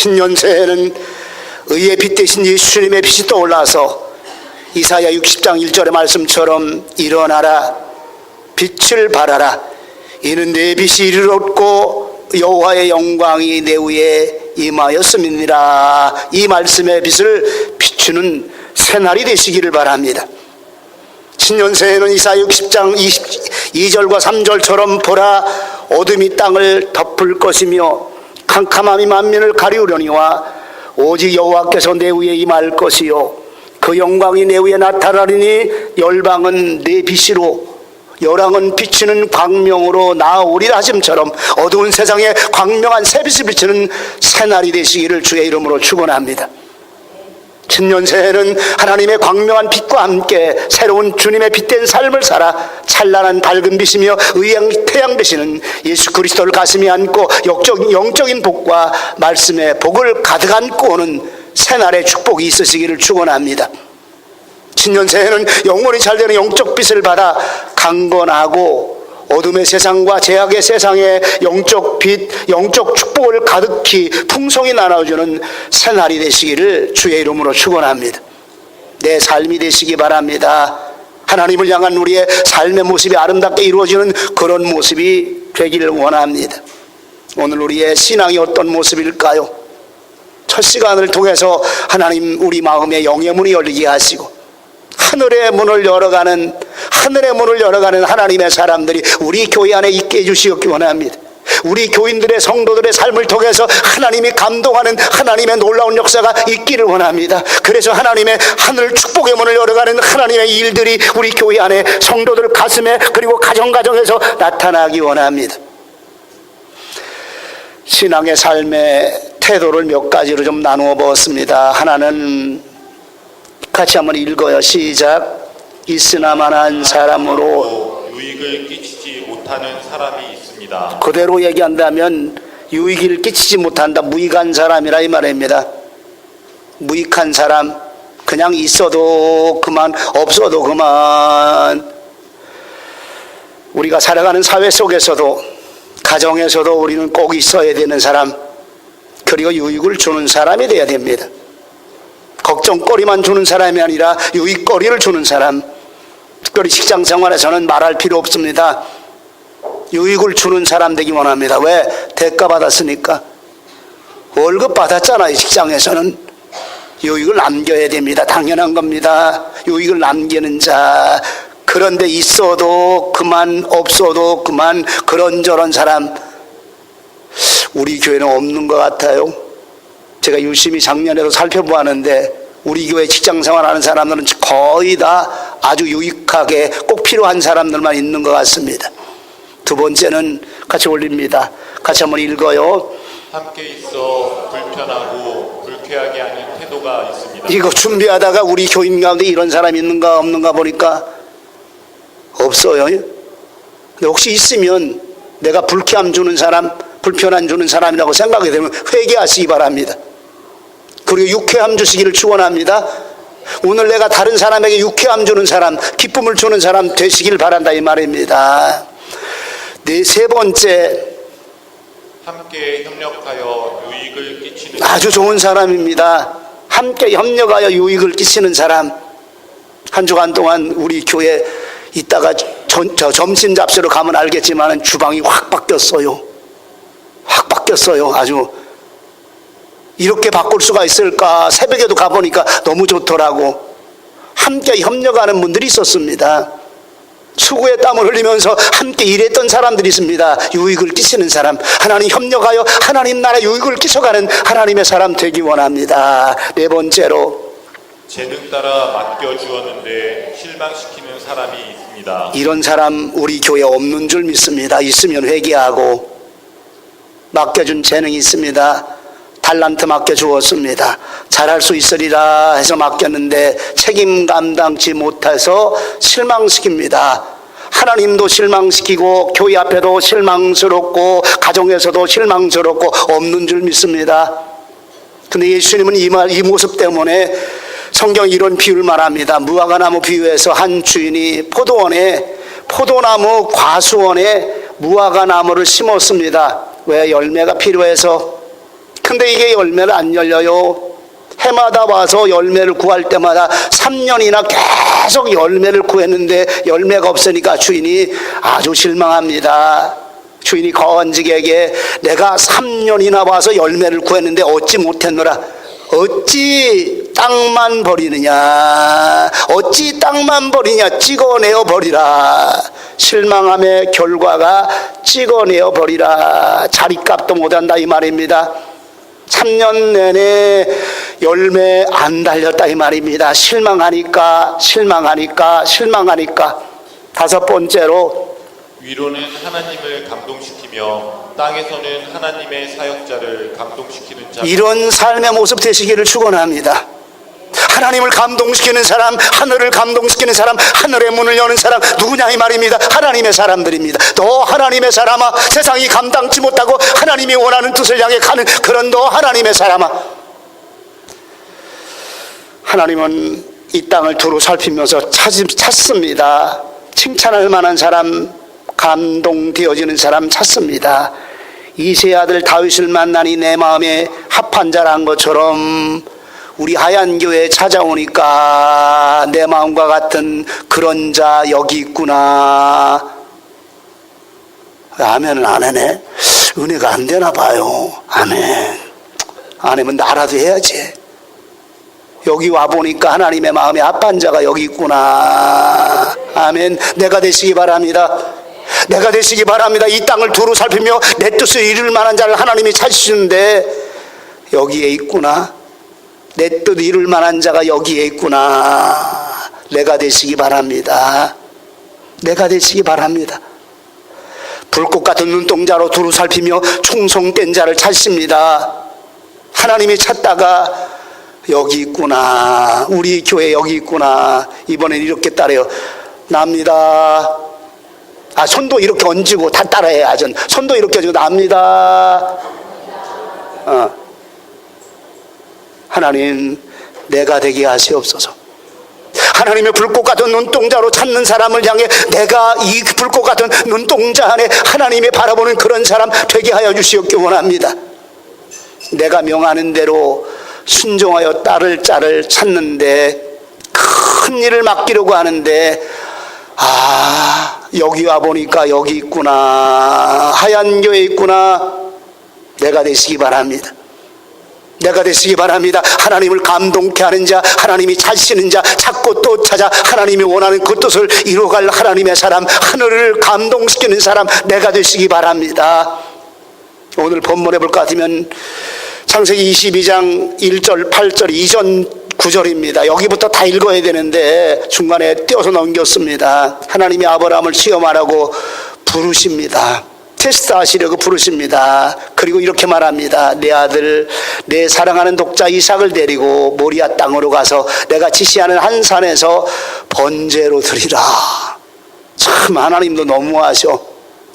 신년새에는 의의 빛 대신 예수님의 빛이 떠올라서 이사야 60장 1절의 말씀처럼 일어나라 빛을 발하라 이는 내 빛이 이르렀고 여호와의 영광이 내 위에 임하였음이니라. 이 말씀의 빛을 비추는 새날이 되시기를 바랍니다. 신년새에는 이사야 60장 22절과 3절처럼 보라 어둠이 땅을 덮을 것이며 캄캄함이 만민을 가리우려니와 오직 여호와께서 내 위에 임할 것이요 그 영광이 내 위에 나타나리니 열방은 내 빛으로 열왕은 비치는 광명으로 나아오리라 하심처럼 어두운 세상에 광명한 새빛을 비치는 새날이 되시기를 주의 이름으로 축원합니다. 신년새에는 하나님의 광명한 빛과 함께 새로운 주님의 빛된 삶을 살아 찬란한 밝은 빛이며 의의 태양 되시는 예수 그리스도를 가슴에 안고 영적인 복과 말씀의 복을 가득 안고 오는 새날의 축복이 있으시기를 축원합니다. 신년새에는 영원히 잘되는 영적 빛을 받아 강건하고 어둠의 세상과 죄악의 세상에 영적 빛, 영적 축복을 가득히 풍성히 나눠주는 새날이 되시기를 주의 이름으로 축원합니다. 내 삶이 되시기 바랍니다. 하나님을 향한 우리의 삶의 모습이 아름답게 이루어지는 그런 모습이 되기를 원합니다. 오늘 우리의 신앙이 어떤 모습일까요? 첫 시간을 통해서 하나님 우리 마음에 영의 문이 열리게 하시고 하늘의 문을 열어가는 하나님의 사람들이 우리 교회 안에 있게 해주시기 원합니다. 우리 교인들의 성도들의 삶을 통해서 하나님이 감동하는 하나님의 놀라운 역사가 있기를 원합니다. 그래서 하나님의 하늘 축복의 문을 열어가는 하나님의 일들이 우리 교회 안에 성도들 가슴에 그리고 가정에서 나타나기 원합니다. 신앙의 삶의 태도를 몇 가지로 좀 나누어 보았습니다. 하나는 같이 한번 읽어요. 시작. 있으나마나한 사람으로 유익을 끼치지 못하는 사람이 있습니다. 그대로 얘기한다면 유익을 끼치지 못한다. 무익한 사람이라 이 말입니다. 무익한 사람, 그냥 있어도 그만, 없어도 그만. 우리가 살아가는 사회 속에서도 가정에서도 우리는 꼭 있어야 되는 사람, 그리고 유익을 주는 사람이 되어야 됩니다. 걱정거리만 주는 사람이 아니라 유익거리를 주는 사람. 특별히 직장 생활에서는 말할 필요 없습니다. 유익을 주는 사람 되기 원합니다. 왜? 대가 받았으니까. 월급 받았잖아요. 직장에서는. 유익을 남겨야 됩니다. 당연한 겁니다. 유익을 남기는 자. 그런데 있어도 그만, 없어도 그만, 그런저런 사람 우리 교회는 없는 것 같아요. 제가 유심히 작년에도 살펴보았는데 우리 교회 직장생활하는 사람들은 거의 다 아주 유익하게 꼭 필요한 사람들만 있는 것 같습니다. 두 번째는 같이 올립니다. 같이 한번 읽어요. 함께 있어 불편하고 불쾌하게 하는 태도가 있습니다. 이거 준비하다가 우리 교인 가운데 이런 사람이 있는가 없는가 보니까 없어요. 근데 혹시 있으면 내가 불쾌함 주는 사람, 불편함 주는 사람이라고 생각이 되면 회개하시기 바랍니다. 그리고 유쾌함 주시기를 축원합니다. 오늘 내가 다른 사람에게 유쾌함 주는 사람, 기쁨을 주는 사람 되시길 바란다 이 말입니다. 네, 세 번째, 함께 협력하여 유익을 끼치는 아주 좋은 사람입니다. 함께 협력하여 유익을 끼치는 사람. 한 주간 동안 우리 교회 있다가 점심 잡수러 가면 알겠지만 주방이 확 바뀌었어요. 확 바뀌었어요. 아주 이렇게 바꿀 수가 있을까? 새벽에도 가보니까 너무 좋더라고. 함께 협력하는 분들이 있었습니다. 수고의 땀을 흘리면서 함께 일했던 사람들이 있습니다. 유익을 끼치는 사람, 하나님 협력하여 하나님 나라 유익을 끼쳐가는 하나님의 사람 되기 원합니다. 네 번째로, 재능 따라 맡겨주었는데 실망시키는 사람이 있습니다. 이런 사람 우리 교회에 없는 줄 믿습니다. 있으면 회개하고. 맡겨준 재능이 있습니다. 달란트 맡겨주었습니다. 잘할 수 있으리라 해서 맡겼는데 책임 감당치 못해서 실망시킵니다. 하나님도 실망시키고 교회 앞에도 실망스럽고 가정에서도 실망스럽고 없는 줄 믿습니다. 근데 예수님은 이 모습 때문에 성경 이런 비유를 말합니다. 무화과나무 비유에서 한 주인이 포도나무 과수원에 무화과나무를 심었습니다. 왜? 열매가 필요해서. 근데 이게 열매를 안 열려요. 해마다 와서 열매를 구할 때마다 3년이나 계속 열매를 구했는데 열매가 없으니까 주인이 아주 실망합니다. 주인이 건지게에게 내가 3년이나 와서 열매를 구했는데 얻지 못했노라. 어찌 땅만 버리느냐, 어찌 땅만 버리냐, 찍어내어 버리라. 실망함의 결과가 찍어내어 버리라. 자리값도 못한다 이 말입니다. 3년 내내 열매 안 달렸다 이 말입니다. 실망하니까. 다섯 번째로, 위로는 하나님을 감동시키며 땅에서는 하나님의 사역자를 감동시키는 자. 이런 삶의 모습 되시기를 축원합니다. 하나님을 감동시키는 사람, 하늘을 감동시키는 사람, 하늘의 문을 여는 사람 누구냐 이 말입니다. 하나님의 사람들입니다. 너 하나님의 사람아, 세상이 감당치 못하고 하나님이 원하는 뜻을 향해 가는 그런 너 하나님의 사람아. 하나님은 이 땅을 두루 살피면서 찾습니다. 칭찬할 만한 사람, 감동되어지는 사람 찾습니다. 이세 아들 다윗을 만나니 내 마음에 합한 자란 것처럼 우리 하얀교회에 찾아오니까 내 마음과 같은 그런 자 여기 있구나. 아멘은 안 하네. 은혜가 안 되나 봐요. 아멘. 안 하면 나라도 해야지. 여기 와보니까 하나님의 마음에 합한 자가 여기 있구나. 아멘. 내가 되시기 바랍니다. 내가 되시기 바랍니다. 이 땅을 두루 살피며 내 뜻을 이룰 만한 자를 하나님이 찾으시는데 여기에 있구나. 내 뜻 이룰 만한 자가 여기에 있구나. 내가 되시기 바랍니다. 내가 되시기 바랍니다. 불꽃 같은 눈동자로 두루 살피며 충성된 자를 찾습니다. 하나님이 찾다가 여기 있구나. 우리 교회 여기 있구나. 이번엔 이렇게 따라요. 납니다. 손도 이렇게 얹고 다 따라해야죠. 손도 이렇게 얹고 납니다. 하나님, 내가 되게 하시옵소서. 하나님의 불꽃 같은 눈동자로 찾는 사람을 향해 내가 이 불꽃 같은 눈동자 안에 하나님이 바라보는 그런 사람 되게 하여 주시옵기 원합니다. 내가 명하는 대로 순종하여 딸을 짤을 찾는데 큰 일을 맡기려고 하는데 여기 와보니까 여기 있구나. 하얀 교회 있구나. 내가 되시기 바랍니다. 내가 되시기 바랍니다. 하나님을 감동케 하는 자, 하나님이 찾으시는 자, 찾고 또 찾아 하나님이 원하는 그 뜻을 이루어갈 하나님의 사람, 하늘을 감동시키는 사람 내가 되시기 바랍니다. 오늘 본문에 볼 것 같으면 창세기 22장 1절 8절 이전 구절입니다. 여기부터 다 읽어야 되는데 중간에 띄어서 넘겼습니다. 하나님이 아브라함을 시험하라고 부르십니다. 테스트하시려고 부르십니다. 그리고 이렇게 말합니다. 내 아들, 내 사랑하는 독자 이삭을 데리고 모리아 땅으로 가서 내가 지시하는 한 산에서 번제로 드리라. 참 하나님도 너무하셔.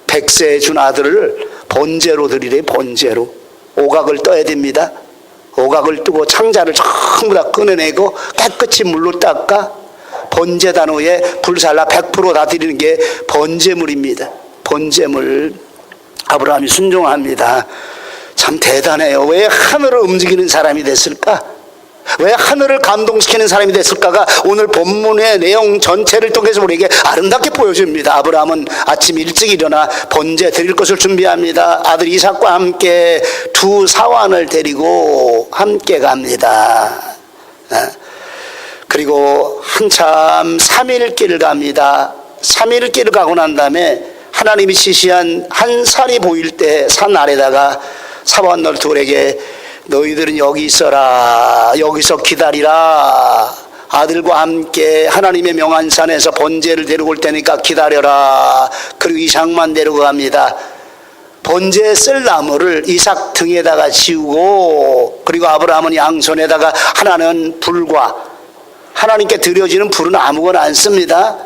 100세에 준 아들을 번제로 드리래. 번제로. 오각을 떠야 됩니다. 오각을 뜨고 창자를 전부 다 꺼내내고 깨끗이 물로 닦아 번제단 후에 불살라 100% 다 드리는 게 번제물입니다. 번제물. 아브라함이 순종합니다. 참 대단해요. 왜 하늘을 움직이는 사람이 됐을까? 왜 하늘을 감동시키는 사람이 됐을까가 오늘 본문의 내용 전체를 통해서 우리에게 아름답게 보여줍니다. 아브라함은 아침 일찍 일어나 번제 드릴 것을 준비합니다. 아들 이삭과 함께 두 사환을 데리고 함께 갑니다. 그리고 한참 3일 길을 갑니다. 3일 길을 가고 난 다음에 하나님이 지시한 한 산이 보일 때 산 아래다가 사환들 둘에게 너희들은 여기 있어라. 여기서 기다리라. 아들과 함께 하나님의 명한 산에서 번제를 데리고 올 테니까 기다려라. 그리고 이삭만 데리고 갑니다. 번제에 쓸 나무를 이삭 등에다가 지우고 그리고 아브라함은 양손에다가 하나는 불과 하나님께 드려지는 불은 아무거나 안 씁니다.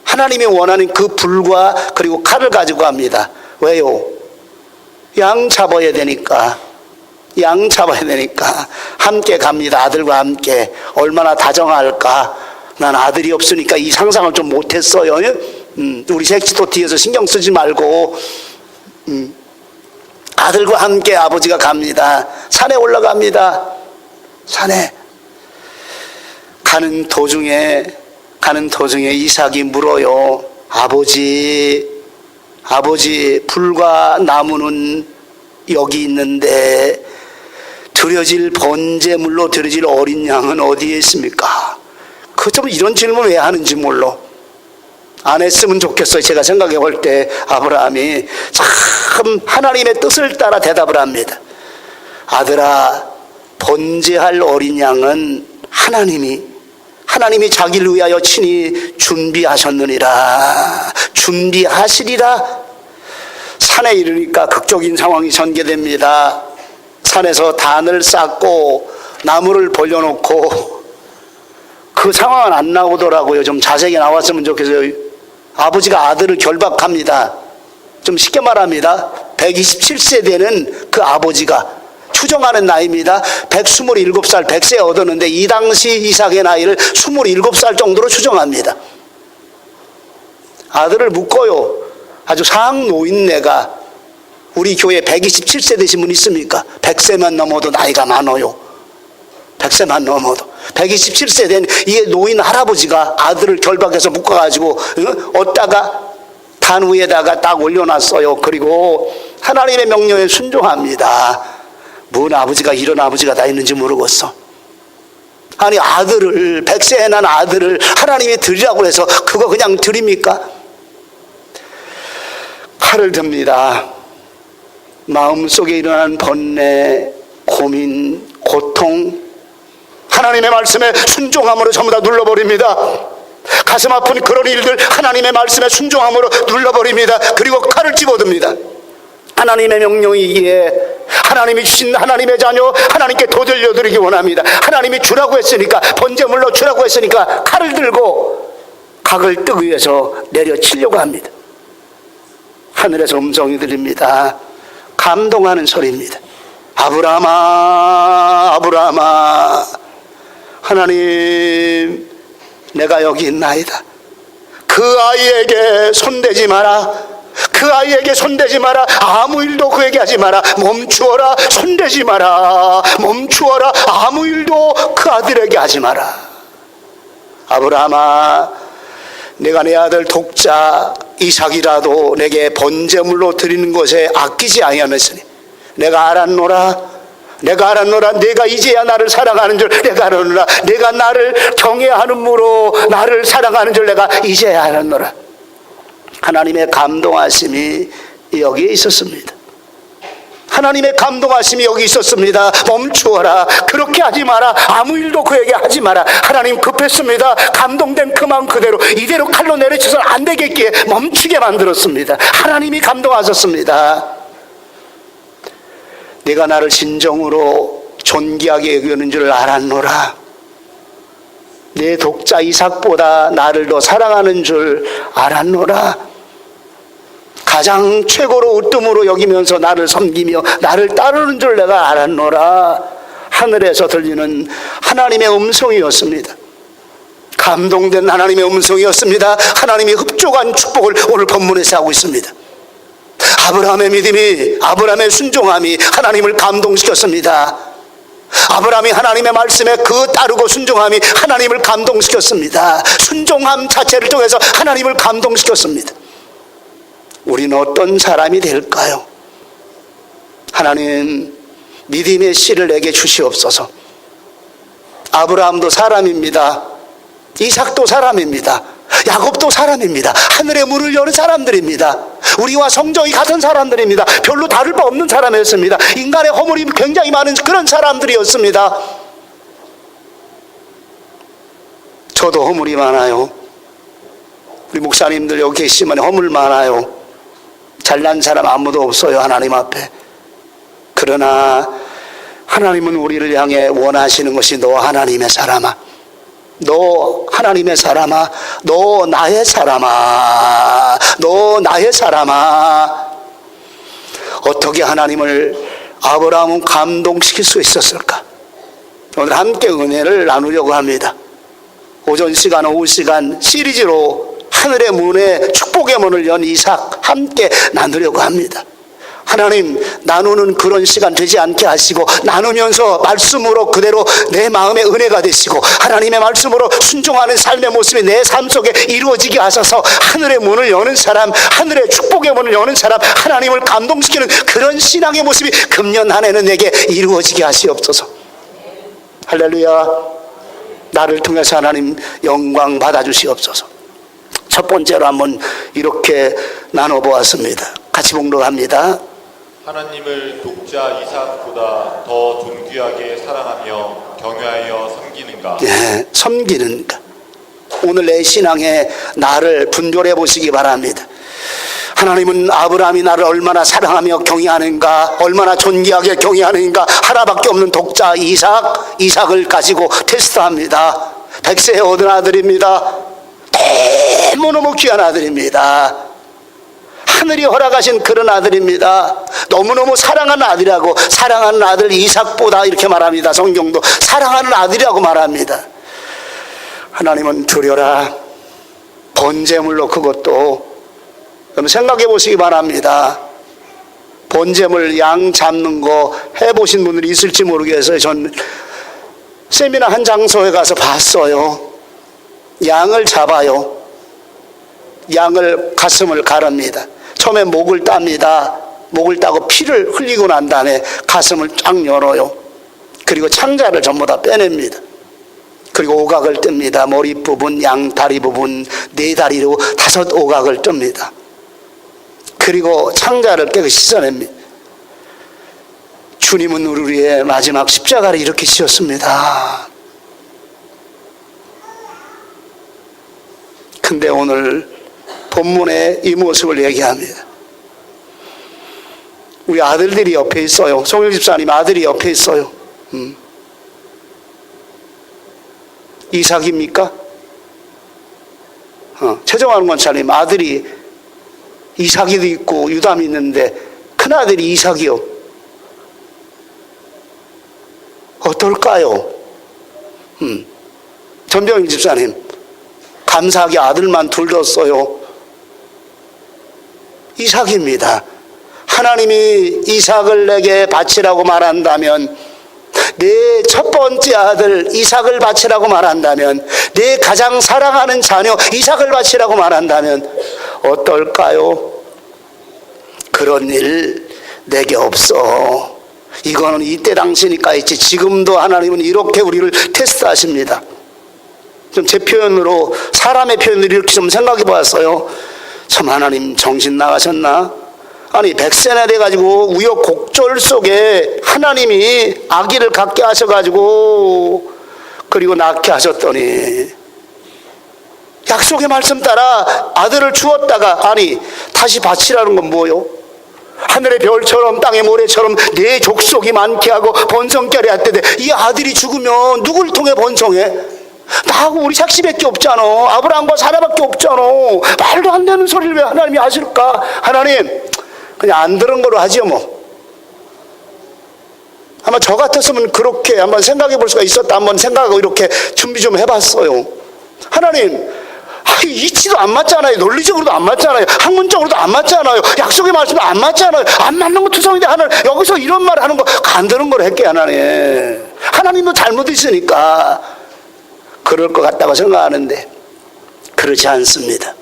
하나님이 원하는 그 불과 그리고 칼을 가지고 갑니다. 왜요? 양 잡아야 되니까. 양 잡아야 되니까 함께 갑니다. 아들과 함께. 얼마나 다정할까. 난 아들이 없으니까 이 상상을 좀 못했어요. 우리 색지도 뒤에서 신경 쓰지 말고 아들과 함께 아버지가 갑니다. 산에 올라갑니다. 산에 가는 도중에 이삭이 물어요. 아버지, 불과 나무는 여기 있는데 드려질 번제물로 드려질 어린 양은 어디에 있습니까? 좀 이런 질문 왜 하는지 몰라. 안 했으면 좋겠어요. 제가 생각해 볼 때 아브라함이 참 하나님의 뜻을 따라 대답을 합니다. 아들아, 번제할 어린 양은 하나님이 자기를 위하여 친히 준비하시리라. 산에 이르니까 극적인 상황이 전개됩니다. 산에서 단을 쌓고 나무를 벌려놓고, 그 상황은 안 나오더라고요. 좀 자세하게 나왔으면 좋겠어요. 아버지가 아들을 결박합니다. 좀 쉽게 말합니다. 127세 되는 그 아버지가, 추정하는 나이입니다. 127살, 100세 얻었는데 이 당시 이삭의 나이를 27살 정도로 추정합니다. 아들을 묶어요. 아주 상노인네가. 우리 교회 127세 되신 분 있습니까? 100세만 넘어도 나이가 많아요. 100세만 넘어도. 127세 된 이 노인 할아버지가 아들을 결박해서 묶어가지고 얻다가 단 위에다가 딱 올려놨어요. 그리고 하나님의 명령에 순종합니다. 뭔 아버지가 이런 아버지가 다 있는지 모르겠어. 아니, 아들을, 100세에 난 아들을 하나님이 드리라고 해서 그거 그냥 드립니까? 칼을 듭니다. 마음속에 일어나는 번뇌, 고민, 고통, 하나님의 말씀에 순종함으로 전부 다 눌러버립니다. 가슴 아픈 그런 일들 하나님의 말씀에 순종함으로 눌러버립니다. 그리고 칼을 집어듭니다. 하나님의 명령이기에 하나님이 주신 하나님의 자녀 하나님께 도들려드리기 원합니다. 하나님이 주라고 했으니까, 번제물로 주라고 했으니까 칼을 들고 각을 뜨기 위해서 내려치려고 합니다. 하늘에서 음성이 들립니다. 감동하는 소리입니다. 아브라함아, 아브라함아, 하나님, 내가 여기 있나이다. 그 아이에게 손대지 마라. 그 아이에게 손대지 마라. 아무 일도 그에게 하지 마라. 멈추어라. 손대지 마라. 멈추어라. 아무 일도 그 아들에게 하지 마라. 아브라함아, 내가 내 아들 독자 이삭이라도 내게 번제물로 드리는 것에 아끼지 아니하였으니 내가 알았노라. 내가 이제야 나를 사랑하는 줄 내가 알았노라. 내가 나를 경외하는므로 나를 사랑하는 줄 내가 이제야 알았노라. 하나님의 감동하심이 여기에 있었습니다. 하나님의 감동하심이 여기 있었습니다. 멈추어라. 그렇게 하지 마라. 아무 일도 그에게 하지 마라. 하나님 급했습니다. 감동된 그 마음 그대로 이대로 칼로 내려쳐서는 안 되겠기에 멈추게 만들었습니다. 하나님이 감동하셨습니다. 내가 나를 진정으로 존귀하게 여기는 줄 알았노라. 내 독자 이삭보다 나를 더 사랑하는 줄 알았노라. 가장 최고로 으뜸으로 여기면서 나를 섬기며 나를 따르는 줄 내가 알았노라. 하늘에서 들리는 하나님의 음성이었습니다. 감동된 하나님의 음성이었습니다. 하나님이 흡족한 축복을 오늘 본문에서 하고 있습니다. 아브라함의 믿음이, 아브라함의 순종함이 하나님을 감동시켰습니다. 아브라함이 하나님의 말씀에 그 따르고 순종함이 하나님을 감동시켰습니다. 순종함 자체를 통해서 하나님을 감동시켰습니다. 우리는 어떤 사람이 될까요? 하나님, 믿음의 씨를 내게 주시옵소서. 아브라함도 사람입니다. 이삭도 사람입니다. 야곱도 사람입니다. 하늘의 문을 여는 사람들입니다. 우리와 성정이 같은 사람들입니다. 별로 다를 바 없는 사람이었습니다. 인간의 허물이 굉장히 많은 그런 사람들이었습니다. 저도 허물이 많아요. 우리 목사님들 여기 계시면 허물 많아요. 잘난 사람 아무도 없어요, 하나님 앞에. 그러나 하나님은 우리를 향해 원하시는 것이 너 하나님의 사람아, 너 하나님의 사람아, 너 나의 사람아, 너 나의 사람아. 어떻게 하나님을, 아브라함은 감동시킬 수 있었을까? 오늘 함께 은혜를 나누려고 합니다. 오전 시간, 오후 시간 시리즈로 하늘의 문에 축복의 문을 연 이삭 함께 나누려고 합니다. 하나님, 나누는 그런 시간 되지 않게 하시고, 나누면서 말씀으로 그대로 내 마음에 은혜가 되시고, 하나님의 말씀으로 순종하는 삶의 모습이 내 삶 속에 이루어지게 하셔서 하늘의 문을 여는 사람, 하늘의 축복의 문을 여는 사람, 하나님을 감동시키는 그런 신앙의 모습이 금년 한 해는 내게 이루어지게 하시옵소서. 할렐루야. 나를 통해서 하나님 영광 받아주시옵소서. 첫 번째로 한번 이렇게 나눠보았습니다. 같이 봉독합니다. 하나님을 독자 이삭보다 더 존귀하게 사랑하며 경외하여 섬기는가? 예, 섬기는가. 오늘 내 신앙의 나를 분별해 보시기 바랍니다. 하나님은 아브라함이 나를 얼마나 사랑하며 경외하는가, 얼마나 존귀하게 경외하는가. 하나밖에 없는 독자 이삭을 가지고 테스트합니다. 100세에 얻은 아들입니다. 너무너무 귀한 아들입니다. 하늘이 허락하신 그런 아들입니다. 너무너무 사랑하는 아들이라고, 사랑하는 아들 이삭보다 이렇게 말합니다. 성경도 사랑하는 아들이라고 말합니다. 하나님은 드려라. 번제물로 그것도 그럼 생각해 보시기 바랍니다. 번제물 양 잡는 거 해보신 분들이 있을지 모르겠어요. 전 세미나 한 장소에 가서 봤어요. 양을 잡아요. 양을 가슴을 가릅니다. 처음에 목을 땁니다. 목을 따고 피를 흘리고 난 다음에 가슴을 쫙 열어요. 그리고 창자를 전부 다 빼냅니다. 그리고 오각을 뜹니다. 머리 부분, 양 다리 부분, 네 다리로 5 오각을 뜹니다. 그리고 창자를 깨끗이 씻어냅니다. 주님은 우리의 마지막 십자가를 이렇게 지었습니다. 근데 오늘 본문에 이 모습을 얘기합니다. 우리 아들들이 옆에 있어요. 송일 집사님 아들이 옆에 있어요. 이삭입니까? 최정환 권사님 아들이 이삭이도 있고 유담이 있는데 큰아들이 이삭이요. 어떨까요? 전병일 집사님 감사하게 아들만 둘 뒀어요. 이삭입니다. 하나님이 이삭을 내게 바치라고 말한다면, 내 첫 번째 아들 이삭을 바치라고 말한다면, 내 가장 사랑하는 자녀 이삭을 바치라고 말한다면 어떨까요? 그런 일 내게 없어. 이거는 이때 당시니까 있지. 지금도 하나님은 이렇게 우리를 테스트하십니다. 좀 제 표현으로, 사람의 표현으로 이렇게 좀 생각해 보았어요. 참 하나님 정신 나가셨나? 아니 100세나 돼가지고 우여곡절 속에 하나님이 아기를 갖게 하셔가지고 그리고 낳게 하셨더니 약속의 말씀 따라 아들을 주었다가, 아니 다시 바치라는 건 뭐요? 하늘의 별처럼 땅의 모래처럼 내 족속이 많게 하고 번성결에 했대. 이 아들이 죽으면 누굴 통해 번성해? 나하고 우리 삭시밖에 없잖아. 아브라함과 사라밖에 없잖아. 말도 안 되는 소리를 왜 하나님이 하실까? 하나님 그냥 안 들은 거로 하지요 뭐. 아마 저 같았으면 그렇게 한번 생각해 볼 수가 있었다. 한번 생각하고 이렇게 준비 좀 해봤어요. 하나님, 이치도 안 맞잖아요. 논리적으로도 안 맞잖아요. 학문적으로도 안 맞잖아요. 약속의 말씀도 안 맞잖아요. 안 맞는 거 투성인데 하나님 여기서 이런 말 하는 거 안 들은 거로 할게. 하나님도 잘못 있으니까 그럴 것 같다고 생각하는데 그렇지 않습니다.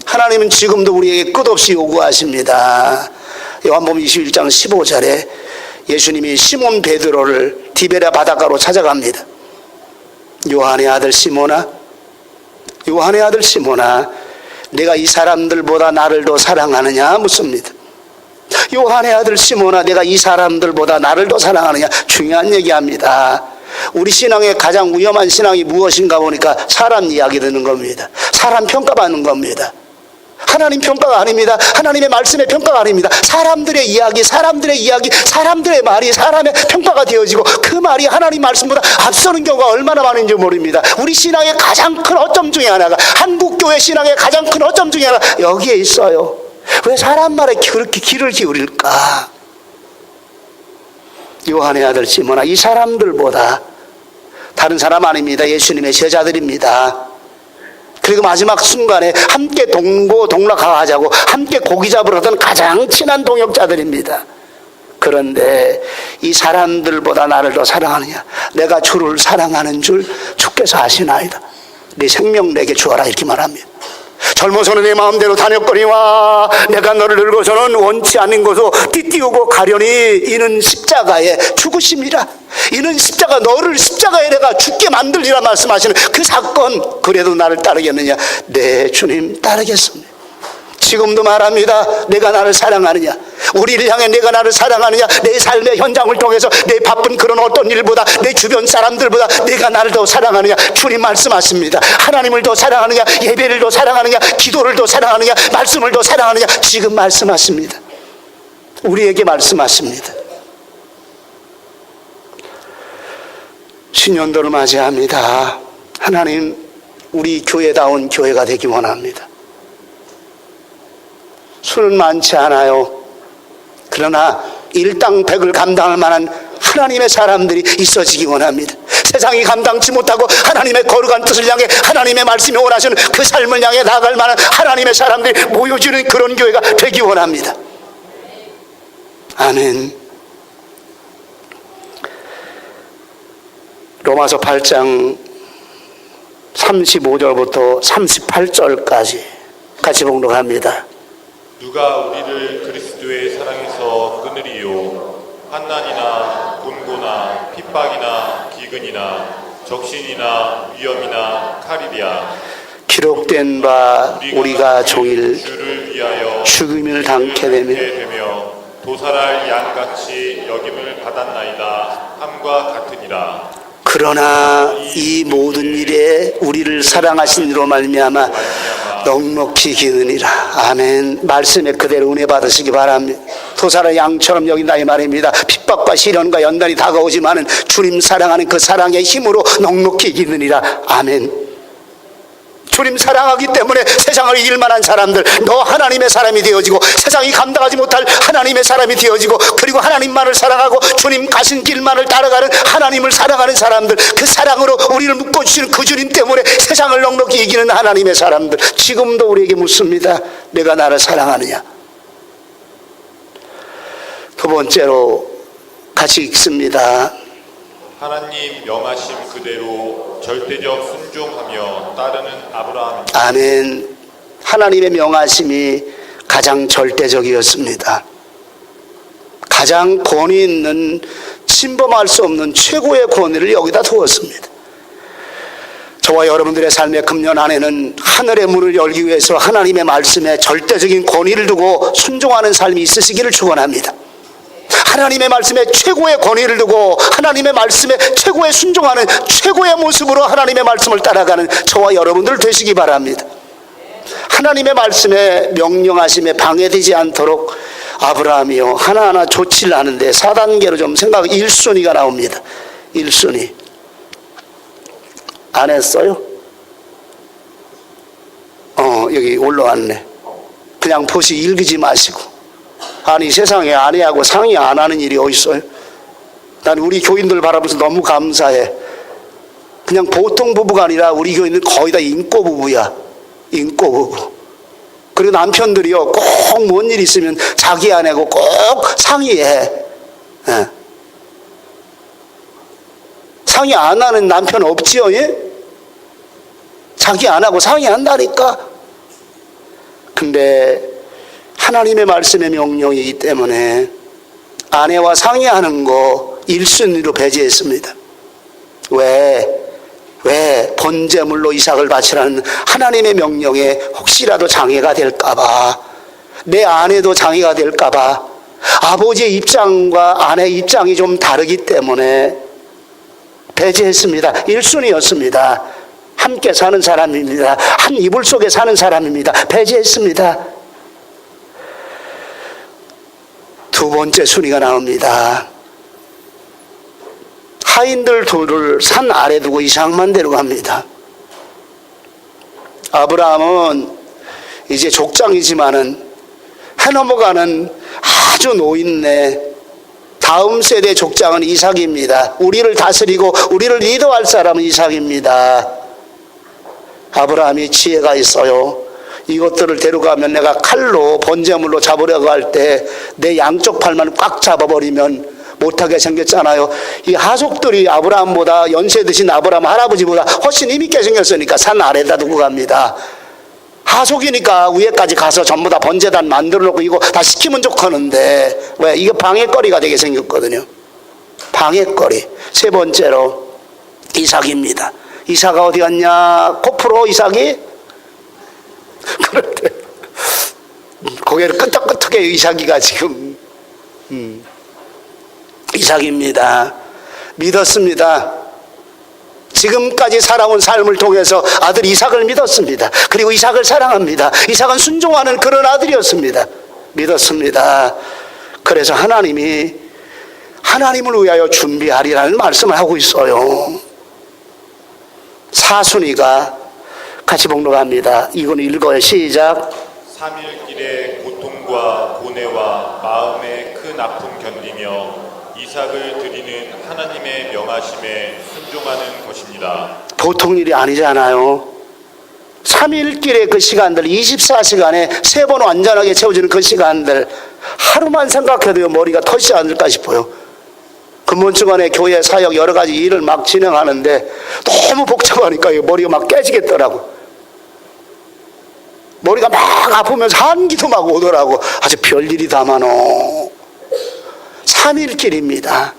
하나님은 지금도 우리에게 끝없이 요구하십니다. 요한복음 21장 15절에 예수님이 시몬 베드로를 디베랴 바닷가로 찾아갑니다. 요한의 아들 시몬아, 요한의 아들 시몬아, 내가 이 사람들보다 나를 더 사랑하느냐 묻습니다. 요한의 아들 시몬아, 내가 이 사람들보다 나를 더 사랑하느냐. 중요한 얘기합니다. 우리 신앙의 가장 위험한 신앙이 무엇인가 보니까 사람 이야기 듣는 겁니다. 사람 평가받는 겁니다. 하나님 평가가 아닙니다. 하나님의 말씀의 평가가 아닙니다. 사람들의 이야기, 사람들의 말이 사람의 평가가 되어지고 그 말이 하나님 말씀보다 앞서는 경우가 얼마나 많은지 모릅니다. 우리 신앙의 가장 큰 허점 중에 하나가, 한국교회 신앙의 가장 큰 허점 중에 하나가 여기에 있어요. 왜 사람 말에 그렇게 귀를 기울일까? 요한의 아들 시몬아, 이 사람들보다, 다른 사람 아닙니다. 예수님의 제자들입니다. 그리고 마지막 순간에 함께 동고동락하자고 함께 고기 잡으러 하던 가장 친한 동역자들입니다. 그런데 이 사람들보다 나를 더 사랑하느냐? 내가 주를 사랑하는 줄 주께서 아시나이다. 네 생명 내게 주어라 이렇게 말합니다. 젊어서는 내 마음대로 다녔거니와 내가 너를 늙어서는 원치 않는 곳으로 띠띠우고 가려니 이는 십자가의 죽으심이라. 이는 십자가, 너를 십자가에 내가 죽게 만들리라 말씀하시는 그 사건. 그래도 나를 따르겠느냐? 네 주님 따르겠습니다. 지금도 말합니다. 내가 나를 사랑하느냐? 우리를 향해 내가 나를 사랑하느냐? 내 삶의 현장을 통해서 내 바쁜 그런 어떤 일보다 내 주변 사람들보다 내가 나를 더 사랑하느냐? 주님 말씀하십니다. 하나님을 더 사랑하느냐? 예배를 더 사랑하느냐? 기도를 더 사랑하느냐? 말씀을 더 사랑하느냐? 지금 말씀하십니다. 우리에게 말씀하십니다. 신년도를 맞이합니다. 하나님, 우리 교회다운 교회가 되기 원합니다. 수는 많지 않아요. 그러나 일당백을 감당할 만한 하나님의 사람들이 있어지기 원합니다. 세상이 감당치 못하고 하나님의 거룩한 뜻을 향해 하나님의 말씀이 원하시는 그 삶을 향해 나아갈 만한 하나님의 사람들이 모여지는 그런 교회가 되기 원합니다. 아멘. 로마서 8장 35절부터 38절까지 같이 봉독합니다. 누가 우리를 그리스도의 사랑에서 끊으리요? 환난이나 곤고나 핍박이나 기근이나 적신이나 위험이나 칼이랴. 기록된 바 우리가 종일 주를 위하여 죽음을 당케 되며 도살할 양같이 여김을 받았나이다 함과 같으니라. 그러나 이 모든 일에 우리를 사랑하신 이로 말미암아 넉넉히 기느니라. 아멘. 말씀에 그대로 은혜 받으시기 바랍니다. 도살의 양처럼 여긴다 이 말입니다. 핍박과 시련과 연단이 다가오지만은 주님 사랑하는 그 사랑의 힘으로 넉넉히 기느니라. 아멘. 주님 사랑하기 때문에 세상을 이길 만한 사람들, 너 하나님의 사람이 되어지고 세상이 감당하지 못할 하나님의 사람이 되어지고, 그리고 하나님만을 사랑하고 주님 가신 길만을 따라가는 하나님을 사랑하는 사람들, 그 사랑으로 우리를 묶어주시는 그 주님 때문에 세상을 넉넉히 이기는 하나님의 사람들. 지금도 우리에게 묻습니다. 내가 나를 사랑하느냐? 두 번째로 같이 읽습니다. 하나님 명하심 그대로 절대적 순종하며 따르는 아브라함. 아멘. 하나님의 명하심이 가장 절대적이었습니다. 가장 권위 있는, 침범할 수 없는 최고의 권위를 여기다 두었습니다. 저와 여러분들의 삶의 금년 안에는 하늘의 문을 열기 위해서 하나님의 말씀에 절대적인 권위를 두고 순종하는 삶이 있으시기를 축원합니다. 하나님의 말씀에 최고의 권위를 두고 하나님의 말씀에 최고의 순종하는 최고의 모습으로 하나님의 말씀을 따라가는 저와 여러분들 되시기 바랍니다. 하나님의 말씀에 명령하심에 방해되지 않도록 아브라함이요 하나하나 조치를 하는데 4단계로 좀 생각, 1순위가 나옵니다. 1순위 안 했어요? 여기 올라왔네. 그냥 보시 읽지 마시고. 아니 세상에 아내하고 상의 안 하는 일이 어디 있어요? 난 우리 교인들 바라보면서 너무 감사해. 그냥 보통 부부가 아니라 우리 교인들 거의 다 인꼬 부부야. 인꼬 부부. 그리고 남편들이요 꼭 뭔 일 있으면 자기 아내하고 꼭 상의해. 예. 상의 안 하는 남편 없지요? 예? 자기 안 하고 상의한다니까. 근데 하나님의 말씀의 명령이기 때문에 아내와 상의하는 거 1순위로 배제했습니다. 왜? 번제물로 이삭을 바치라는 하나님의 명령에 혹시라도 장애가 될까봐, 내 아내도 장애가 될까봐, 아버지의 입장과 아내의 입장이 좀 다르기 때문에 배제했습니다. 1순위였습니다. 함께 사는 사람입니다. 한 이불 속에 사는 사람입니다. 배제했습니다. 두 번째 순위가 나옵니다. 하인들 둘을 산 아래 두고 이삭만 데려갑니다. 아브라함은 이제 족장이지만은 해 넘어가는 아주 노인네, 다음 세대 족장은 이삭입니다. 우리를 다스리고 우리를 리더할 사람은 이삭입니다. 아브라함이 지혜가 있어요. 이것들을 데려가면 내가 칼로 번제물로 잡으려고 할 때 내 양쪽 팔만 꽉 잡아버리면 못하게 생겼잖아요. 이 하족들이 아브라함보다 연세 드신 아브라함 할아버지보다 훨씬 힘있게 생겼으니까 산 아래다 두고 갑니다. 하속이니까 위에까지 가서 전부 다 번제단 만들어 놓고 이거 다 시키면 좋겠는데 왜? 이게 방해거리가 되게 생겼거든요. 방해거리. 세 번째로 이삭입니다. 이삭아 어디 갔냐? 코프로 이삭이? 그런데 고개를 끄덕끄덕해 이삭이가 지금 이삭입니다. 믿었습니다. 지금까지 살아온 삶을 통해서 아들 이삭을 믿었습니다. 그리고 이삭을 사랑합니다. 이삭은 순종하는 그런 아들이었습니다. 믿었습니다. 그래서 하나님이 하나님을 위하여 준비하리라는 말씀을 하고 있어요. 사순이가 같이 복록합니다. 이건 읽어요. 시작. 3일 길의 고통과 고뇌와 마음의 큰 아픔 견디며 이삭을 드리는 하나님의 명하심에 순종하는 것입니다. 보통 일이 아니잖아요. 3일 길의 그 시간들, 24시간에 3번 완전하게 채워지는 그 시간들, 하루만 생각해도 머리가 터지지 않을까 싶어요. 근본주간에 교회 사역 여러 가지 일을 막 진행하는데 너무 복잡하니까 머리가 막 깨지겠더라고. 머리가 막 아프면서 한기도 막 오더라고. 아주 별일이 다 많어. 3일 길입니다.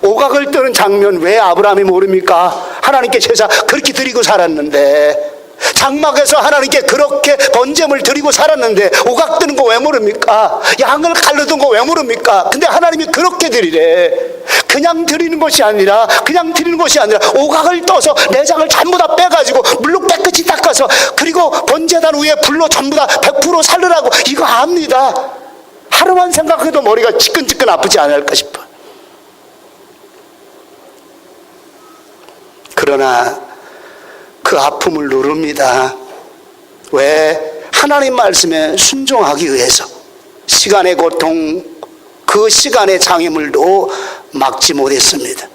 오각을 뜨는 장면 왜 아브라함이 모릅니까? 하나님께 제사 그렇게 드리고 살았는데, 장막에서 하나님께 그렇게 번제물 드리고 살았는데 오각 뜨는 거 왜 모릅니까? 양을 칼로 든 거 왜 모릅니까? 근데 하나님이 그렇게 드리래. 그냥 드리는 것이 아니라 오각을 떠서 내장을 전부 다 빼가지고 물로 깨끗이 닦아서 그리고 번제단 위에 불로 전부 다 100% 살르라고. 이거 압니다. 하루만 생각해도 머리가 지끈지끈 아프지 않을까 싶어. 그러나 그 아픔을 누릅니다. 왜? 하나님 말씀에 순종하기 위해서. 시간의 고통, 그 시간의 장애물도 막지 못했습니다.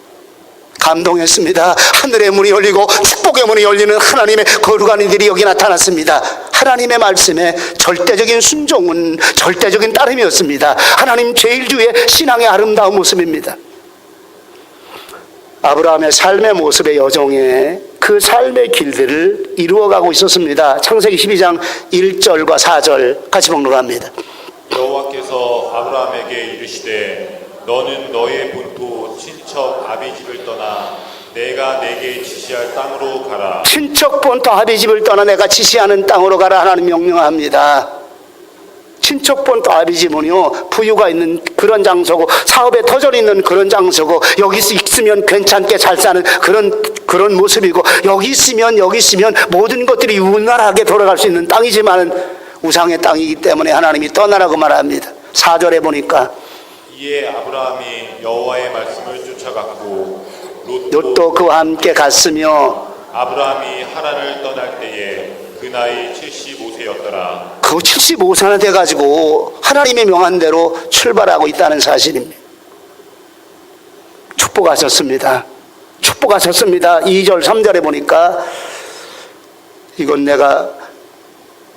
감동했습니다. 하늘의 문이 열리고 축복의 문이 열리는 하나님의 거룩한 이들이 여기 나타났습니다. 하나님의 말씀에 절대적인 순종은 절대적인 따름이었습니다. 하나님 제일주의 신앙의 아름다운 모습입니다. 아브라함의 삶의 모습의 여정에 그 삶의 길들을 이루어가고 있었습니다. 창세기 12장 1절과 4절 같이 복록합니다. 여호와께서 아브라함에게 이르시되 너는 너의 본토 친척 아비 집을 떠나 내가 내게 지시할 땅으로 가라. 친척 본토 아비 집을 떠나 내가 지시하는 땅으로 가라. 하나님 명령합니다. 친척 본토 아비 집은요, 부유가 있는 그런 장소고 사업에 터전이 있는 그런 장소고 여기 있으면 괜찮게 잘 사는 그런 모습이고 여기 있으면 모든 것들이 원활하게 돌아갈 수 있는 땅이지만은 우상의 땅이기 때문에 하나님이 떠나라고 말합니다. 4절에 보니까 이에 아브라함이 여호와의 말씀을 쫓아갔고 롯도 그와 함께 갔으며 아브라함이 하란을 떠날 때에 그 나이 75세였더라. 그 75세나 돼가지고 하나님의 명한 대로 출발하고 있다는 사실입니다. 축복하셨습니다. 2절 3절에 보니까 이건 내가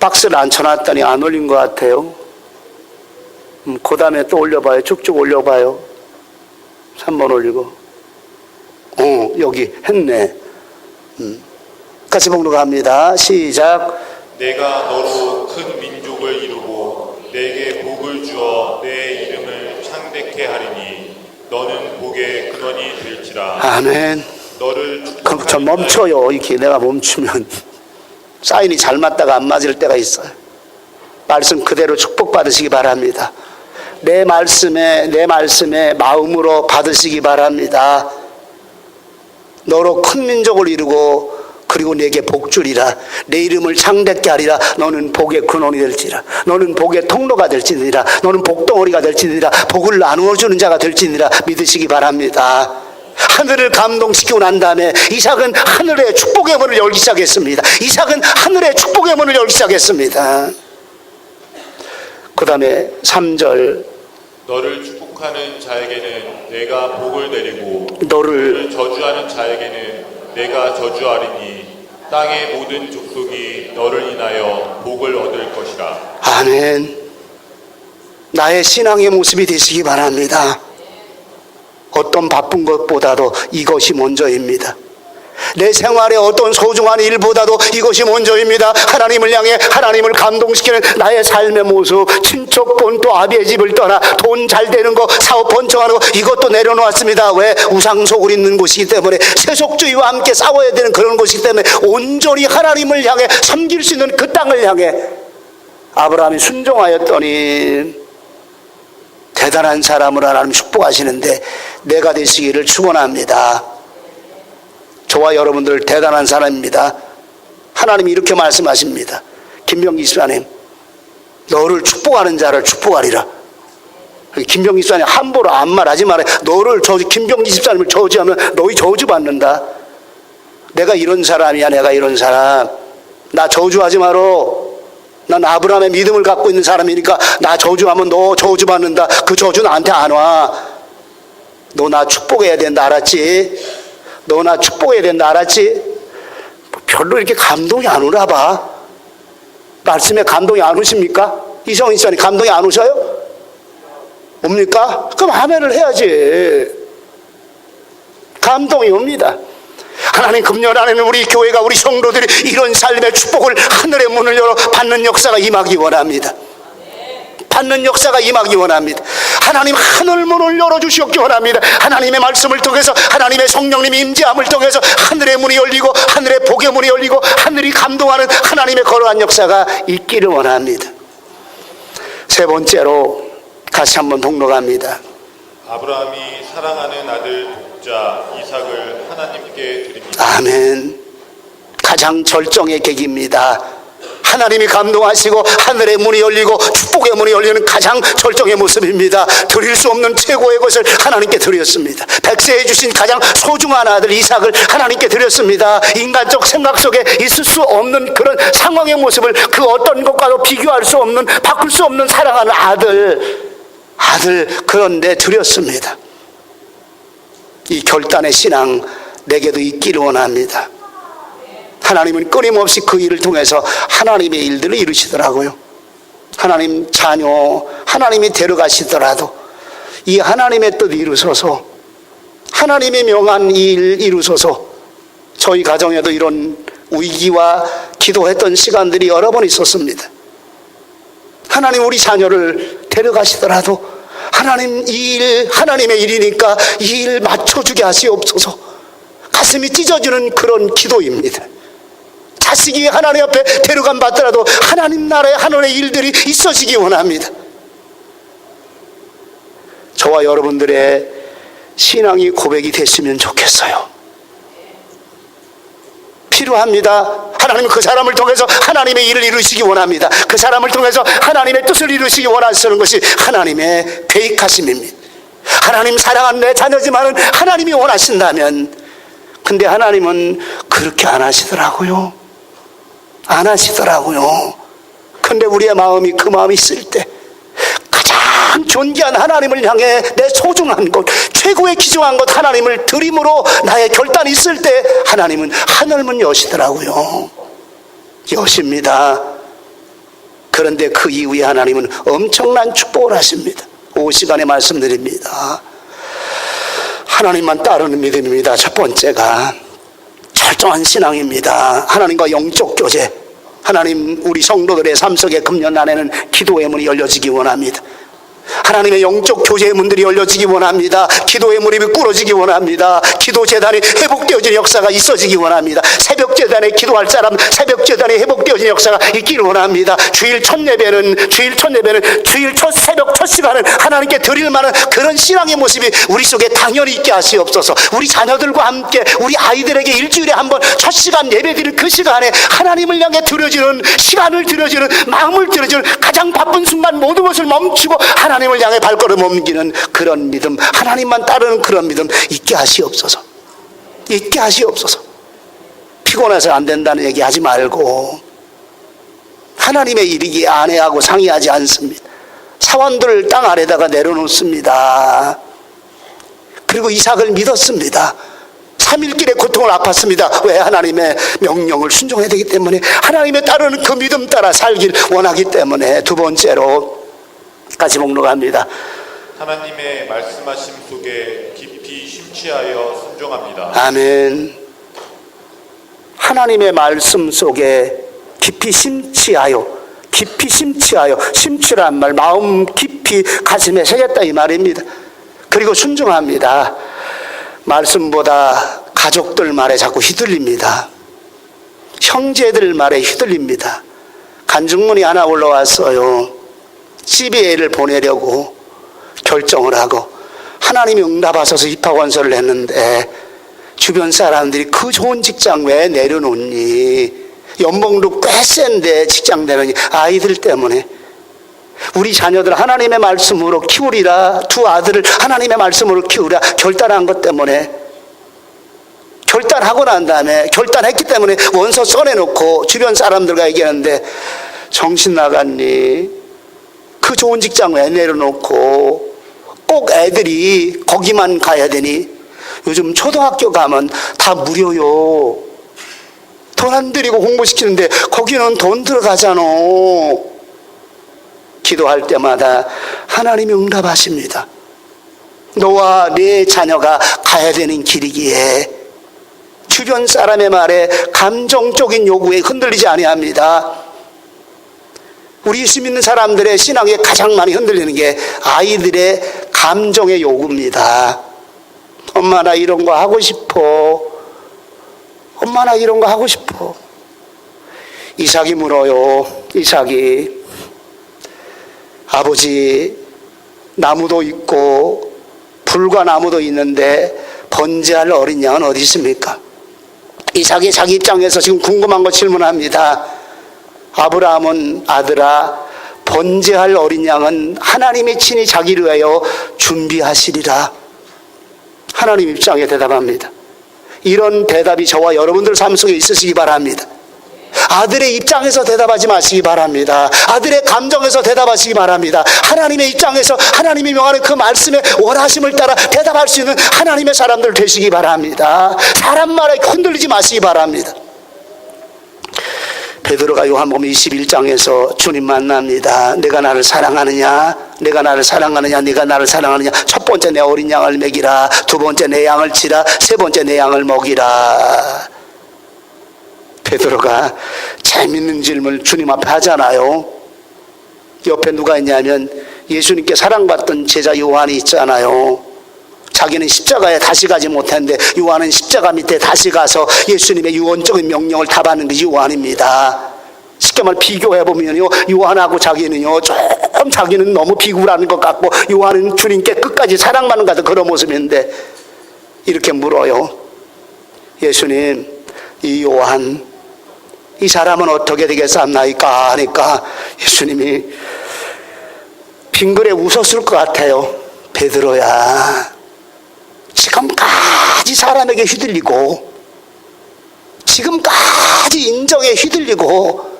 박스를 안 쳐놨더니 안 올린 것 같아요. 그 다음에 또 올려봐요. 쭉쭉 올려봐요. 3번 올리고 여기 했네. 같이 복록합니다. 시작. 내가 너로 큰 민족을 이루고 내게 복을 주어 내 이름을 창대케 하리니 너는 복의 근원이 될지라. 아멘. 너를 그럼 저 멈춰요. 이렇게 내가 멈추면 사인이 잘 맞다가 안 맞을 때가 있어요. 말씀 그대로 축복받으시기 바랍니다. 내 말씀에 마음으로 받으시기 바랍니다. 너로 큰 민족을 이루고 그리고 내게 복 주리라. 내 이름을 창대케 하리라. 너는 복의 근원이 될지라. 너는 복의 통로가 될지니라. 너는 복덩어리가 될지니라. 복을 나누어 주는 자가 될지니라. 믿으시기 바랍니다. 하늘을 감동시키고 난 다음에 이삭은 하늘의 축복의 문을 열기 시작했습니다. 그 다음에 3절. 너를 축복하는 자에게는 내가 복을 내리고 너를 저주하는 자에게는 내가 저주하리니 땅의 모든 족속이 너를 인하여 복을 얻을 것이라. 아멘. 나의 신앙의 모습이 되시기 바랍니다. 어떤 바쁜 것보다도 이것이 먼저입니다. 내 생활의 어떤 소중한 일보다도 이것이 먼저입니다. 하나님을 향해 하나님을 감동시키는 나의 삶의 모습, 친척 본토 아비의 집을 떠나 돈 잘 되는 거, 사업 번창하는 거, 이것도 내려놓았습니다. 왜? 우상 속을 있는 곳이기 때문에, 세속주의와 함께 싸워야 되는 그런 곳이기 때문에 온전히 하나님을 향해 섬길 수 있는 그 땅을 향해 아브라함이 순종하였더니 대단한 사람을 하나님 축복하시는데 내가 되시기를 축원합니다. 저와 여러분들 대단한 사람입니다. 하나님이 이렇게 말씀하십니다. 김병기 집사님, 너를 축복하는 자를 축복하리라. 김병기 집사님 함부로 아무 말 하지 말아요. 너를 김병기 집사님을 저주하면 너희 저주받는다. 내가 이런 사람이야. 내가 이런 사람. 나 저주하지 마라. 난 아브라함의 믿음을 갖고 있는 사람이니까 나 저주하면 너 저주받는다. 그 저주 나한테 안 와. 너 나 축복해야 된다. 알았지? 너 나 축복해야 된다. 알았지? 별로 이렇게 감동이 안 오나 봐. 말씀에 감동이 안 오십니까? 이성희 씨님 감동이 안 오셔요? 옵니까? 그럼 아멘을 해야지. 감동이 옵니다. 하나님, 금년 안에는 우리 교회가, 우리 성도들이 이런 삶의 축복을, 하늘의 문을 열어 받는 역사가 임하기 원합니다. 받는 역사가 임하기 원합니다. 하나님, 하늘 문을 열어주시옵기 원합니다. 하나님의 말씀을 통해서, 하나님의 성령님이 임재함을 통해서 하늘의 문이 열리고, 하늘의 복의 문이 열리고, 하늘이 감동하는 하나님의 거룩한 역사가 있기를 원합니다. 세 번째로 다시 한번 동록합니다. 아브라함이 사랑하는 아들 독자 이삭을 하나님께 드립니다. 아멘. 가장 절정의 계기입니다. 하나님이 감동하시고 하늘의 문이 열리고 축복의 문이 열리는 가장 절정의 모습입니다. 드릴 수 없는 최고의 것을 하나님께 드렸습니다. 백세해 주신 가장 소중한 아들 이삭을 하나님께 드렸습니다. 인간적 생각 속에 있을 수 없는 그런 상황의 모습을 그 어떤 것과도 비교할 수 없는, 바꿀 수 없는 사랑하는 아들 그런데 드렸습니다. 이 결단의 신앙 내게도 있기를 원합니다. 하나님은 끊임없이 그 일을 통해서 하나님의 일들을 이루시더라고요. 하나님 자녀, 하나님이 데려가시더라도 이 하나님의 뜻 이루소서, 하나님이 명한 이 일 이루소서. 저희 가정에도 이런 위기와 기도했던 시간들이 여러 번 있었습니다. 하나님, 우리 자녀를 데려가시더라도 하나님, 이 일 하나님의 일이니까 이 일 맞춰주게 하시옵소서. 가슴이 찢어지는 그런 기도입니다. 자식이 하나님 앞에 데려간 받더라도 하나님 나라의 하늘의 일들이 있어지기 원합니다. 저와 여러분들의 신앙이 고백이 됐으면 좋겠어요. 필요합니다. 하나님은 그 사람을 통해서 하나님의 일을 이루시기 원합니다. 그 사람을 통해서 하나님의 뜻을 이루시기 원하시는 것이 하나님의 계획하심입니다. 하나님 사랑하는 내 자녀지만은 하나님이 원하신다면, 근데 하나님은 그렇게 안 하시더라고요. 안 하시더라고요. 근데 우리의 마음이 그 마음이 있을 때 가장 존귀한 하나님을 향해 내 소중한 것, 최고의 귀중한 것 하나님을 드림으로 나의 결단이 있을 때 하나님은 하늘문 여시더라고요. 여십니다. 그런데 그 이후에 하나님은 엄청난 축복을 하십니다. 5시간에 말씀드립니다. 하나님만 따르는 믿음입니다. 첫 번째가 철저한 신앙입니다. 하나님과 영적 교제. 하나님, 우리 성도들의 삶 속에 금년 안에는 기도의 문이 열려지기 원합니다. 하나님의 영적 교제의 문들이 열려지기 원합니다. 기도의 무릎이 꿇어지기 원합니다. 기도 재단이 회복되어지는 역사가 있어지기 원합니다. 새벽 재단에 기도할 사람, 새벽 재단에 회복되어지는 역사가 있기를 원합니다. 주일 첫 예배는 주일 첫 새벽 첫 시간은 하나님께 드릴 만한 그런 신앙의 모습이 우리 속에 당연히 있게 하시옵소서. 우리 자녀들과 함께 우리 아이들에게 일주일에 한 번 첫 시간 예배드릴 그 시간에 하나님을 향해 드려지는 시간을 드려지는 마음을 드려지는 가장 바쁜 순간 모든 것을 멈추고 하나님을 향해 발걸음 옮기는 그런 믿음, 하나님만 따르는 그런 믿음 있게 하시옵소서. 있게 하시옵소서. 피곤해서 안 된다는 얘기 하지 말고, 하나님의 일이기에 아내하고 상의하지 않습니다. 사원들을 땅 아래다가 내려놓습니다. 그리고 이삭을 믿었습니다. 3일 길의 고통을 아팠습니다. 왜? 하나님의 명령을 순종해야 되기 때문에, 하나님의 따르는 그 믿음 따라 살길 원하기 때문에. 두 번째로 같이 목록합니다. 하나님의 말씀하심 속에 깊이 심취하여 순종합니다. 아멘. 하나님의 말씀 속에 깊이 심취하여, 심취란 말 마음 깊이 가슴에 새겼다 이 말입니다. 그리고 순종합니다. 말씀보다 가족들 말에 자꾸 휘둘립니다. 형제들 말에 휘둘립니다. 간증문이 하나 올라왔어요. CBA를 보내려고 결정을 하고 하나님이 응답하셔서 입학원서를 냈는데 주변 사람들이 그 좋은 직장 왜 내려놓니? 연봉도 꽤 센데 직장 내려니 아이들 때문에. 우리 자녀들 하나님의 말씀으로 키우리라, 두 아들을 하나님의 말씀으로 키우라 결단한 것 때문에, 결단하고 난 다음에, 결단했기 때문에 원서 써내놓고 주변 사람들과 얘기하는데 정신 나갔니? 그 좋은 직장 왜 내려놓고 꼭 애들이 거기만 가야 되니? 요즘 초등학교 가면 다 무료요. 돈 안 들이고 공부시키는데 거기는 돈 들어가잖아. 기도할 때마다 하나님이 응답하십니다. 너와 네 자녀가 가야 되는 길이기에 주변 사람의 말에 감정적인 요구에 흔들리지 아니합니다. 우리 예수 믿는 사람들의 신앙에 가장 많이 흔들리는 게 아이들의 감정의 요구입니다. 엄마 나 이런 거 하고 싶어. 엄마 나 이런 거 하고 싶어. 이삭이 물어요. 이삭이, 아버지 나무도 있고 불과 나무도 있는데 번제할 어린 양은 어디 있습니까? 이삭이 자기 입장에서 지금 궁금한 거 질문합니다. 아브라함은 아들아, 번제할 어린 양은 하나님이 친히 자기를 위하여 준비하시리라. 하나님 입장에 대답합니다. 이런 대답이 저와 여러분들 삶 속에 있으시기 바랍니다. 아들의 입장에서 대답하지 마시기 바랍니다. 아들의 감정에서 대답하시기 바랍니다. 하나님의 입장에서 하나님이 명하는 그 말씀의 원하심을 따라 대답할 수 있는 하나님의 사람들 되시기 바랍니다. 사람 말에 흔들리지 마시기 바랍니다. 베드로가 요한복음 21장에서 주님 만납니다. 내가 나를 사랑하느냐? 내가 나를 사랑하느냐? 네가 나를 사랑하느냐? 첫 번째 내 어린 양을 먹이라. 두 번째 내 양을 치라. 세 번째 내 양을 먹이라. 베드로가 재밌는 질문을 주님 앞에 하잖아요. 옆에 누가 있냐면 예수님께 사랑받던 제자 요한이 있잖아요. 자기는 십자가에 다시 가지 못했는데 요한은 십자가 밑에 다시 가서 예수님의 유언적인 명령을 다 받는 게 요한입니다. 쉽게 말 비교해보면요, 요한하고 자기는요, 좀 자기는 너무 비굴한 것 같고 요한은 주님께 끝까지 사랑받는 것 같은 그런 모습인데 이렇게 물어요. 예수님, 이 요한, 이 사람은 어떻게 되겠사옵나이까 하니까 예수님이 빙그레 웃었을 것 같아요. 베드로야, 지금까지 사람에게 휘둘리고, 지금까지 인정에 휘둘리고,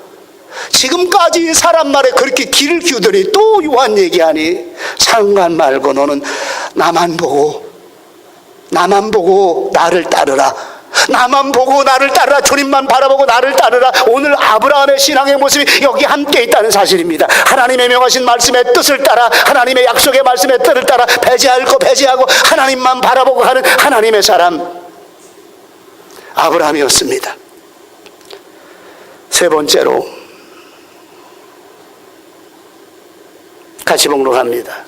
지금까지 사람 말에 그렇게 귀를 기우더니 또 요한 얘기하니, 상관 말고 너는 나만 보고 나를 따르라. 나만 보고 나를 따르라. 주님만 바라보고 나를 따르라. 오늘 아브라함의 신앙의 모습이 여기 함께 있다는 사실입니다. 하나님의 명하신 말씀의 뜻을 따라, 하나님의 약속의 말씀의 뜻을 따라 배제할 거 배제하고 하나님만 바라보고 하는 하나님의 사람, 아브라함이었습니다. 세 번째로 같이 목록합니다.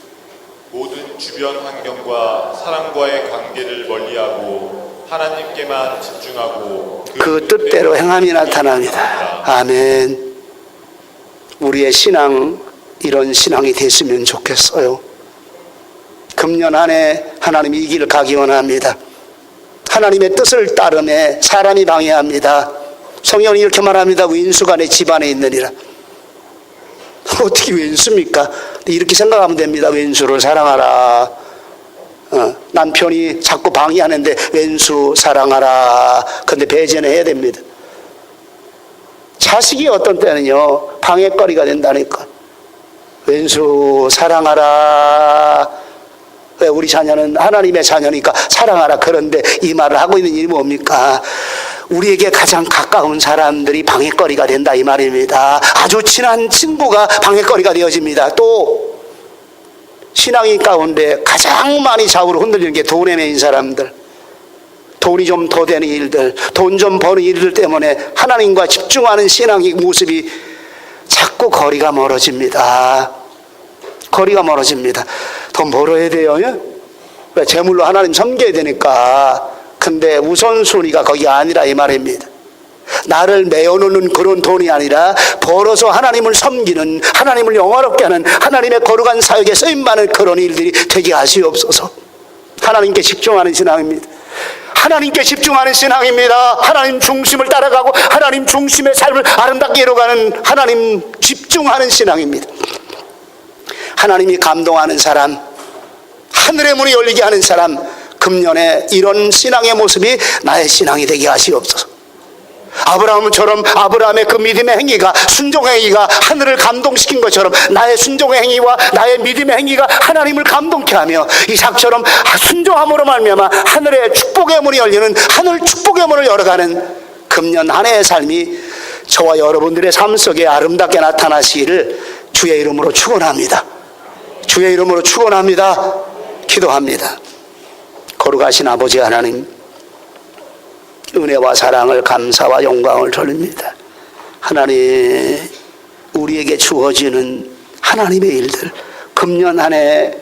모든 주변 환경과 사람과의 관계를 멀리하고 하나님께만 집중하고 그 뜻대로 행함이 나타납니다. 아멘. 우리의 신앙, 이런 신앙이 됐으면 좋겠어요. 금년 안에 하나님이 이 길을 가기 원합니다. 하나님의 뜻을 따르매 사람이 방해합니다. 성경은 이렇게 말합니다. 왼수가 내 집안에 있느니라. 어떻게 왼수입니까? 이렇게 생각하면 됩니다. 왼수를 사랑하라. 남편이 자꾸 방해하는데 왼수 사랑하라. 근데 배제는 해야 됩니다. 자식이 어떤 때는요, 방해거리가 된다니까. 왼수 사랑하라. 왜 우리 자녀는 하나님의 자녀니까 사랑하라. 그런데 이 말을 하고 있는 일이 뭡니까? 우리에게 가장 가까운 사람들이 방해거리가 된다 이 말입니다. 아주 친한 친구가 방해거리가 되어집니다. 또 신앙인 가운데 가장 많이 좌우로 흔들리는 게 돈에 매인 사람들, 돈이 좀 더 되는 일들, 돈 좀 버는 일들 때문에 하나님과 집중하는 신앙의 모습이 자꾸 거리가 멀어집니다. 거리가 멀어집니다. 돈 벌어야 돼요. 왜? 재물로 하나님 섬겨야 되니까. 근데 우선순위가 거기 아니라 이 말입니다. 나를 메어놓는 그런 돈이 아니라 벌어서 하나님을 섬기는, 하나님을 영화롭게 하는, 하나님의 거룩한 사역에 쓰임받는 그런 일들이 되게 하시옵소서. 하나님께 집중하는 신앙입니다. 하나님께 집중하는 신앙입니다. 하나님 중심을 따라가고 하나님 중심의 삶을 아름답게 이루어가는 하나님 집중하는 신앙입니다. 하나님이 감동하는 사람, 하늘의 문이 열리게 하는 사람, 금년에 이런 신앙의 모습이 나의 신앙이 되게 하시옵소서. 아브라함처럼 아브라함의 그 믿음의 행위가, 순종의 행위가 하늘을 감동시킨 것처럼 나의 순종의 행위와 나의 믿음의 행위가 하나님을 감동케 하며, 이삭처럼 순종함으로 말미암아 하늘의 축복의 문이 열리는, 하늘 축복의 문을 열어가는 금년 한 해의 삶이 저와 여러분들의 삶 속에 아름답게 나타나시기를 주의 이름으로 축원합니다. 주의 이름으로 축원합니다. 기도합니다. 거룩하신 아버지 하나님, 은혜와 사랑을, 감사와 영광을 돌립니다. 하나님, 우리에게 주어지는 하나님의 일들, 금년 한 해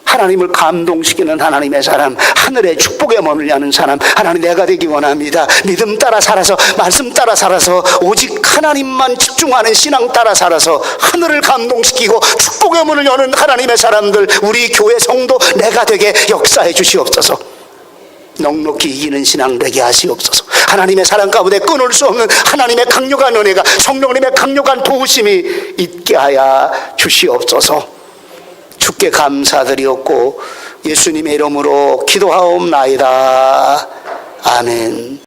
하나님을 감동시키는 하나님의 사람, 하늘의 축복의 문을 여는 사람, 하나님 내가 되기 원합니다. 믿음 따라 살아서, 말씀 따라 살아서, 오직 하나님만 집중하는 신앙 따라 살아서 하늘을 감동시키고 축복의 문을 여는 하나님의 사람들, 우리 교회 성도 내가 되게 역사해 주시옵소서. 넉넉히 이기는 신앙 되게 하시옵소서. 하나님의 사랑 가운데 끊을 수 없는 하나님의 강력한 은혜가, 성령님의 강력한 도우심이 있게 하여 주시옵소서. 주께 감사드리옵고 예수님의 이름으로 기도하옵나이다. 아멘.